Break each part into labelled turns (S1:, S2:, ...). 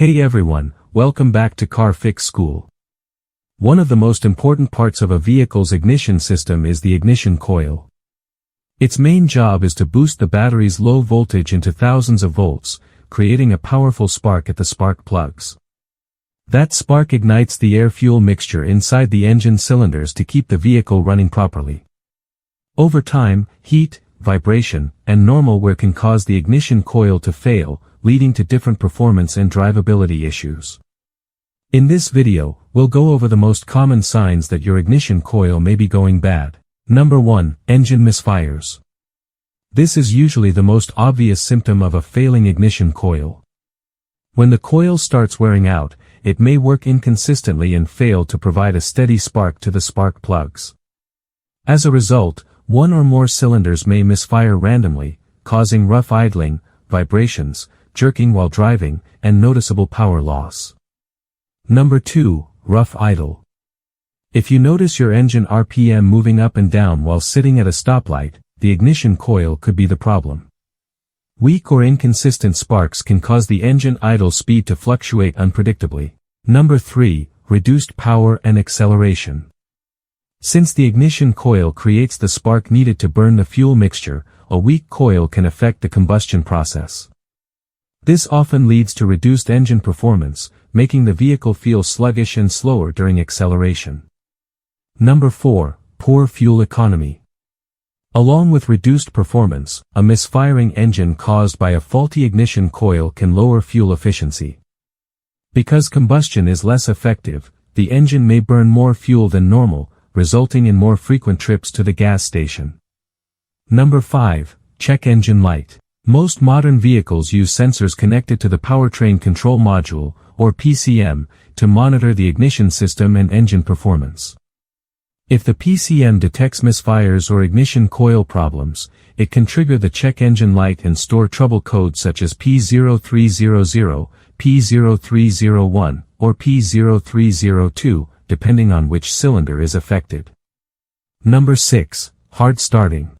S1: Hey everyone, welcome back to Car Fix School. One of the most important parts of a vehicle's ignition system is the ignition coil. Its main job is to boost the battery's low voltage into thousands of volts, creating a powerful spark at the spark plugs. That spark ignites the air-fuel mixture inside the engine cylinders to keep the vehicle running properly. Over time, heat, vibration, and normal wear can cause the ignition coil to fail, leading to different performance and drivability issues. In this video, we'll go over the most common signs that your ignition coil may be going bad. Number 1. Engine misfires. This is usually the most obvious symptom of a failing ignition coil. When the coil starts wearing out, it may work inconsistently and fail to provide a steady spark to the spark plugs. As a result, one or more cylinders may misfire randomly, causing rough idling, vibrations, jerking while driving, and noticeable power loss. Number 2. Rough idle. If you notice your engine RPM moving up and down while sitting at a stoplight, the ignition coil could be the problem. Weak or inconsistent sparks can cause the engine idle speed to fluctuate unpredictably. Number 3. Reduced power and acceleration. Since the ignition coil creates the spark needed to burn the fuel mixture, a weak coil can affect the combustion process. This often leads to reduced engine performance, making the vehicle feel sluggish and slower during acceleration. Number 4. Poor fuel economy. Along with reduced performance, a misfiring engine caused by a faulty ignition coil can lower fuel efficiency. Because combustion is less effective, the engine may burn more fuel than normal, resulting in more frequent trips to the gas station. Number 5. Check engine light. Most modern vehicles use sensors connected to the powertrain control module, or PCM, to monitor the ignition system and engine performance. If the PCM detects misfires or ignition coil problems, it can trigger the check engine light and store trouble codes such as P0300, P0301, or P0302, depending on which cylinder is affected. Number 6. Hard starting.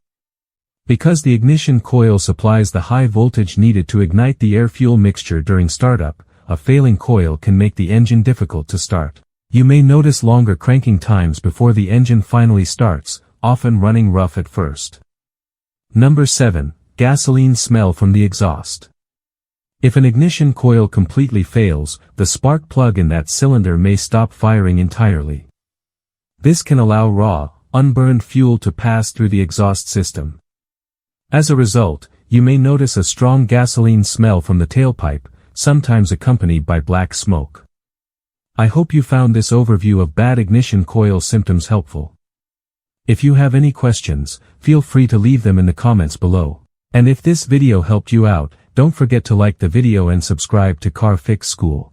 S1: Because the ignition coil supplies the high voltage needed to ignite the air-fuel mixture during startup, a failing coil can make the engine difficult to start. You may notice longer cranking times before the engine finally starts, often running rough at first. Number 7. Gasoline smell from the exhaust. If an ignition coil completely fails, the spark plug in that cylinder may stop firing entirely. This can allow raw, unburned fuel to pass through the exhaust system. As a result, you may notice a strong gasoline smell from the tailpipe, sometimes accompanied by black smoke. I hope you found this overview of bad ignition coil symptoms helpful. If you have any questions, feel free to leave them in the comments below. And if this video helped you out, don't forget to like the video and subscribe to Car Fix School.